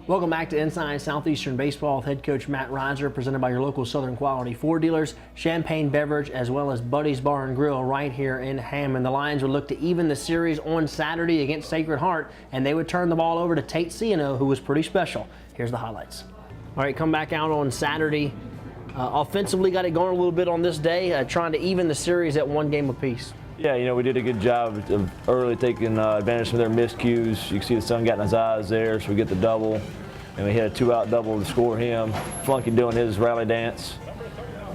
Welcome back to Inside Southeastern Baseball with head coach Matt Reiser, presented by your local Southern Quality Ford dealers, Champagne Beverage, as well as Buddy's Bar and Grill right here in Hammond. The Lions would look to even the series on Saturday against Sacred Heart, and they would turn the ball over to Tate Ciano, who was pretty special. Here's the highlights. All right, come back out on Saturday. Offensively got it going a little bit on this day, trying to even the series at one game apiece. Yeah, you know, we did a good job of early taking advantage of their miscues. You can see the sun got in his eyes there, so we get the double. And we hit a two-out double to score him. Flunky doing his rally dance,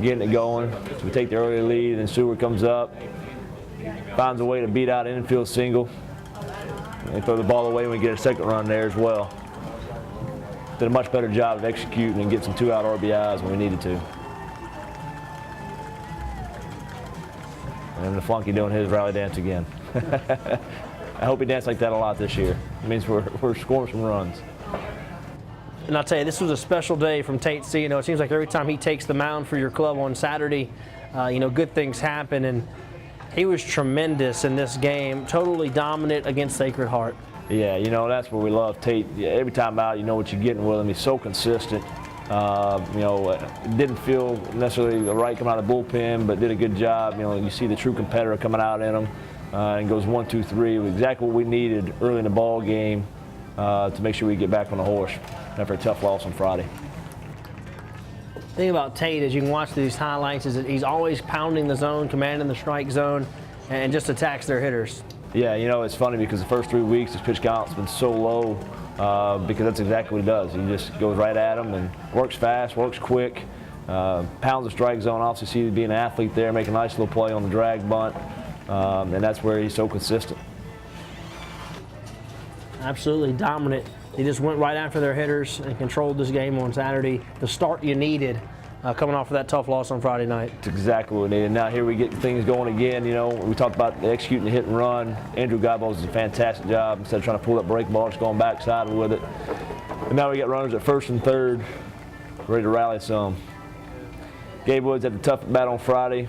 getting it going. So we take the early lead, and Seward comes up, finds a way to beat out an infield single. And they throw the ball away, and we get a second run there as well. Did a much better job of executing and get some two-out RBIs when we needed to. And the Flunky doing his rally dance again. I hope he dances like that a lot this year. It means we're scoring some runs. And I'll tell you, this was a special day from Tate Ciano. It seems like every time he takes the mound for your club on Saturday, good things happen. And he was tremendous in this game, totally dominant against Sacred Heart. Yeah, you know, that's where we love Tate. Every time out, you know what you're getting with him. He's so consistent. Didn't feel necessarily right coming out of the bullpen, but did a good job. You know, you see the true competitor coming out in him and goes 1, 2, 3. Exactly what we needed early in the ball game to make sure we get back on the horse after a tough loss on Friday. The thing about Tate, as you can watch these highlights, is that he's always pounding the zone, commanding the strike zone, and just attacks their hitters. Yeah, you know, it's funny because the first 3 weeks his pitch count's been so low because that's exactly what he does. He just goes right at them and works fast, works quick, pounds the strike zone. Obviously, see being an athlete there, making a nice little play on the drag bunt, and that's where he's so consistent. Absolutely dominant. They just went right after their hitters and controlled this game on Saturday. The start you needed coming off of that tough loss on Friday night. It's exactly what we needed. Now here we get things going again. You know, we talked about executing the hit and run. Andrew Godbold does a fantastic job. Instead of trying to pull that break ball, just going backside with it. And now we got runners at first and third, ready to rally some. Gabe Woods had the tough bat on Friday.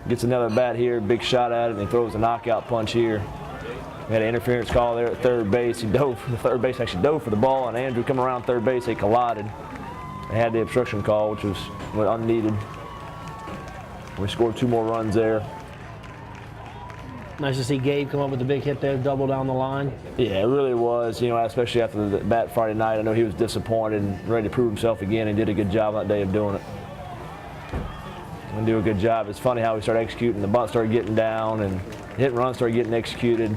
Gets another bat here, big shot at it, and he throws a knockout punch here. We had an interference call there at third base. He dove, the third base actually dove for the ball, and Andrew coming around third base, they collided. They had the obstruction call, which was unneeded. We scored 2 more runs there. Nice to see Gabe come up with a big hit there, double down the line. Yeah, it really was, you know, especially after the bat Friday night. I know he was disappointed and ready to prove himself again. He did a good job that day of doing it. And do a good job. It's funny how we started executing. The bunt started getting down, and hit and run started getting executed.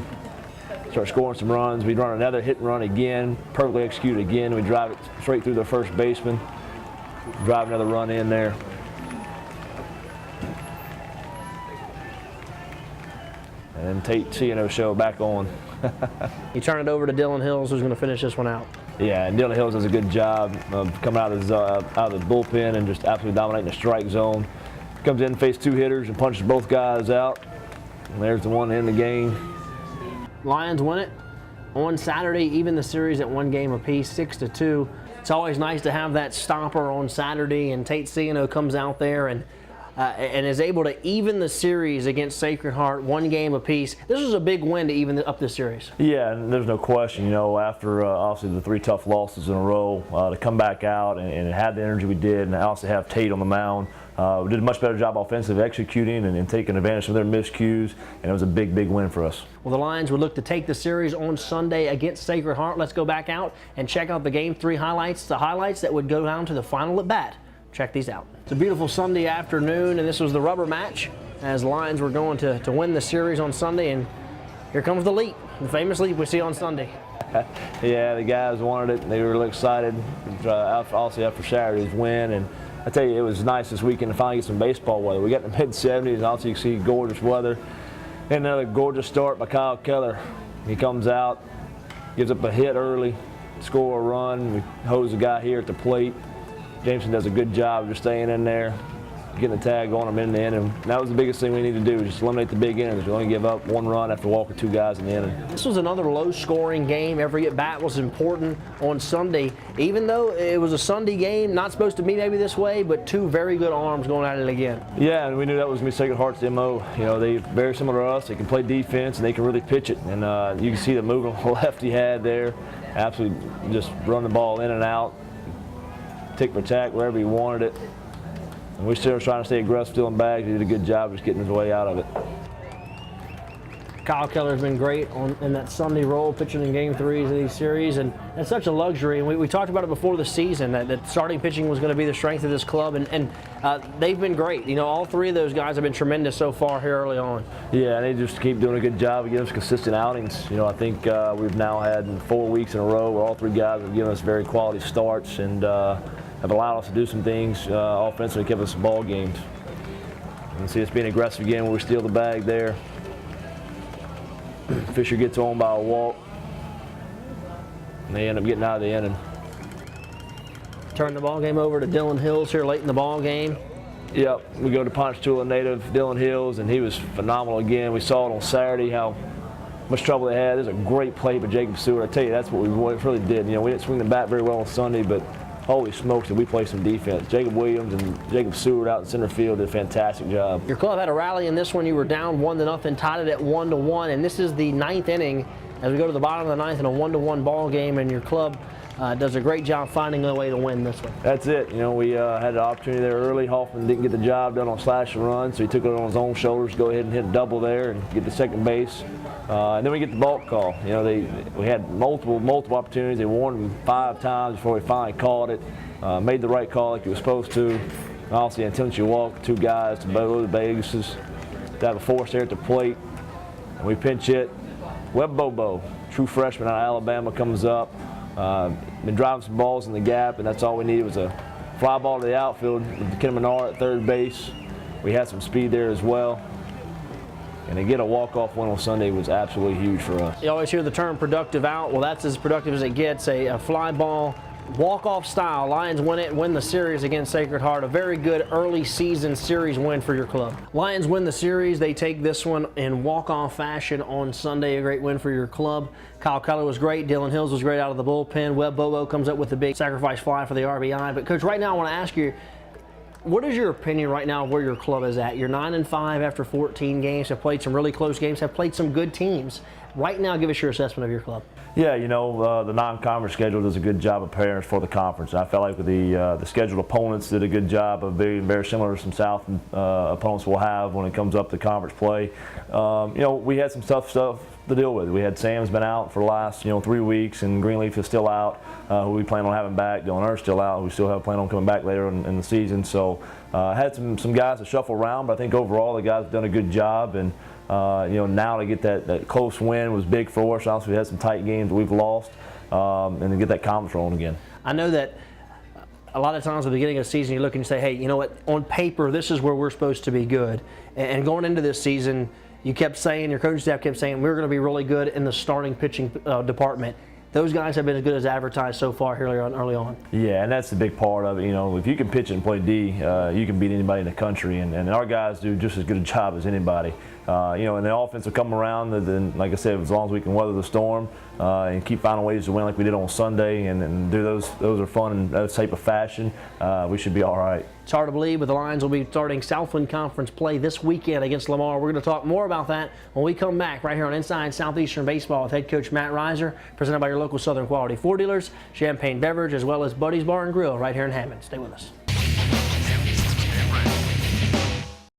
Start scoring some runs. We'd run another hit and run again, perfectly executed again. We drive it straight through the first baseman, drive another run in there. And then Tate Ciano show back on. You turn it over to Dylan Hills, who's going to finish this one out. Yeah, and Dylan Hills does a good job of coming out of the bullpen and just absolutely dominating the strike zone. Comes in, faces 2 hitters, and punches both guys out. And there's the one to end the game. Lions win it on Saturday, even the series at 1 game apiece, 6-2. It's always nice to have that stopper on Saturday, and Tate Ciano comes out there and is able to even the series against Sacred Heart, 1 game apiece. This was a big win to even up this series. Yeah, and there's no question, you know, after obviously the 3 tough losses in a row, to come back out and have the energy we did, and also have Tate on the mound. We did a much better job offensively executing and taking advantage of their miscues, and it was a big, big win for us. Well, the Lions would look to take the series on Sunday against Sacred Heart. Let's go back out and check out the Game 3 highlights, the highlights that would go down to the final at bat. Check these out. It's a beautiful Sunday afternoon, and this was the rubber match as the Lions were going to win the series on Sunday, and here comes the leap, the famous leap we see on Sunday. Yeah, the guys wanted it. They were really excited, also after Saturday's win. And I tell you, it was nice this weekend to finally get some baseball weather. We got in the mid-70s, and also you can see gorgeous weather. And another gorgeous start by Kyle Keller. He comes out, gives up a hit early, score a run. We hose the guy here at the plate. Jameson does a good job of just staying in there, getting the tag on him in the inning. And that was the biggest thing we need to do, just eliminate the big innings. We only give up 1 run after walking 2 guys in the inning. This was another low-scoring game. Every at-bat was important on Sunday. Even though it was a Sunday game, not supposed to be maybe this way, but 2 very good arms going at it again. Yeah, and we knew that was going to be Sacred Heart's MO. You know, they're very similar to us. They can play defense, and they can really pitch it. And you can see the movement on the left he had there. absolutely just run the ball in and out, tick for tack, wherever he wanted it. And we're still trying to stay aggressive, stealing bags. He did a good job just getting his way out of it. Kyle Keller's been great in that Sunday role, pitching in Game 3s of these series, and it's such a luxury. And we talked about it before the season, that starting pitching was going to be the strength of this club, and they've been great. You know, all three of those guys have been tremendous so far here early on. Yeah, and they just keep doing a good job of giving us consistent outings. You know, I think we've now had 4 weeks in a row where all three guys have given us very quality starts and have allowed us to do some things offensively, kept us some ball games. And see us being aggressive again when we steal the bag there. Fisher gets on by a walk, and they end up getting out of the inning. Turn the ball game over to Dylan Hills here late in the ball game. Yep, we go to Ponchatoula native Dylan Hills, and he was phenomenal again. We saw it on Saturday how much trouble they had. There's a great play by Jacob Stewart. I tell you, that's what we really did. You know, we didn't swing the bat very well on Sunday, but holy smokes, did we play some defense. Jacob Williams and Jacob Stewart out in center field did a fantastic job. Your club had a rally in this one. You were down 1-0, tied it at 1-1, and this is the 9th inning as we go to the bottom of the 9th in a 1-1 ball game, and your club does a great job finding a way to win this one. That's it. You know, we had an opportunity there early. Hoffman didn't get the job done on slash and run, so he took it on his own shoulders to go ahead and hit a double there and get to second base. And then we get the balk call. You know, we had multiple opportunities. They warned him 5 times before we finally called it. Made the right call like he was supposed to. Obviously, intentional walk, 2 guys to below the bases, to have a force there at the plate. And we pinch hit. Webb Bobo, true freshman out of Alabama, comes up. Been driving some balls in the gap, and that's all we needed was a fly ball to the outfield with Ken Menard at third base. We had some speed there as well. And to get a walk-off win on Sunday was absolutely huge for us. You always hear the term productive out. Well, that's as productive as it gets. A fly ball, walk-off style. Lions win the series against Sacred Heart. A very good early season series win for your club. Lions win the series. They take this one in walk-off fashion on Sunday. A great win for your club. Kyle Keller was great. Dylan Hills was great out of the bullpen. Webb Bobo comes up with the big sacrifice fly for the RBI. But, Coach, right now I want to ask you, what is your opinion right now of where your club is at? You're 9-5 after 14 games, have played some really close games, have played some good teams. Right now, give us your assessment of your club. Yeah, you know, the non-conference schedule does a good job of preparing us for the conference. I felt like the scheduled opponents did a good job of being very similar to some South opponents we'll have when it comes up to conference play. You know, we had some tough stuff to deal with. We had Sam's been out for the last 3 weeks, and Greenleaf is still out, who we plan on having back. Dylan Earth's still out, who we still have plan on coming back later in the season. So had some guys to shuffle around, but I think overall the guys have done a good job. And now to get that close win was big for us. Obviously, we had some tight games that we've lost, and to get that conference rolling again. I know that a lot of times at the beginning of the season, you look and you say, hey, you know what, on paper, this is where we're supposed to be good. And going into this season, you kept saying, your coaching staff kept saying, we're going to be really good in the starting pitching department. Those guys have been as good as advertised so far early on. Yeah, and that's the big part of it. You know, if you can pitch and play D, you can beat anybody in the country, and our guys do just as good a job as anybody. And the offense will come around, then, like I said, as long as we can weather the storm and keep finding ways to win like we did on Sunday and do those are fun in that type of fashion, we should be all right. It's hard to believe, but the Lions will be starting Southland Conference play this weekend against Lamar. We're going to talk more about that when we come back right here on Inside Southeastern Baseball with head coach Matt Reiser, presented by your local Southern Quality Ford dealers, Champagne Beverage, as well as Buddy's Bar and Grill right here in Hammond. Stay with us.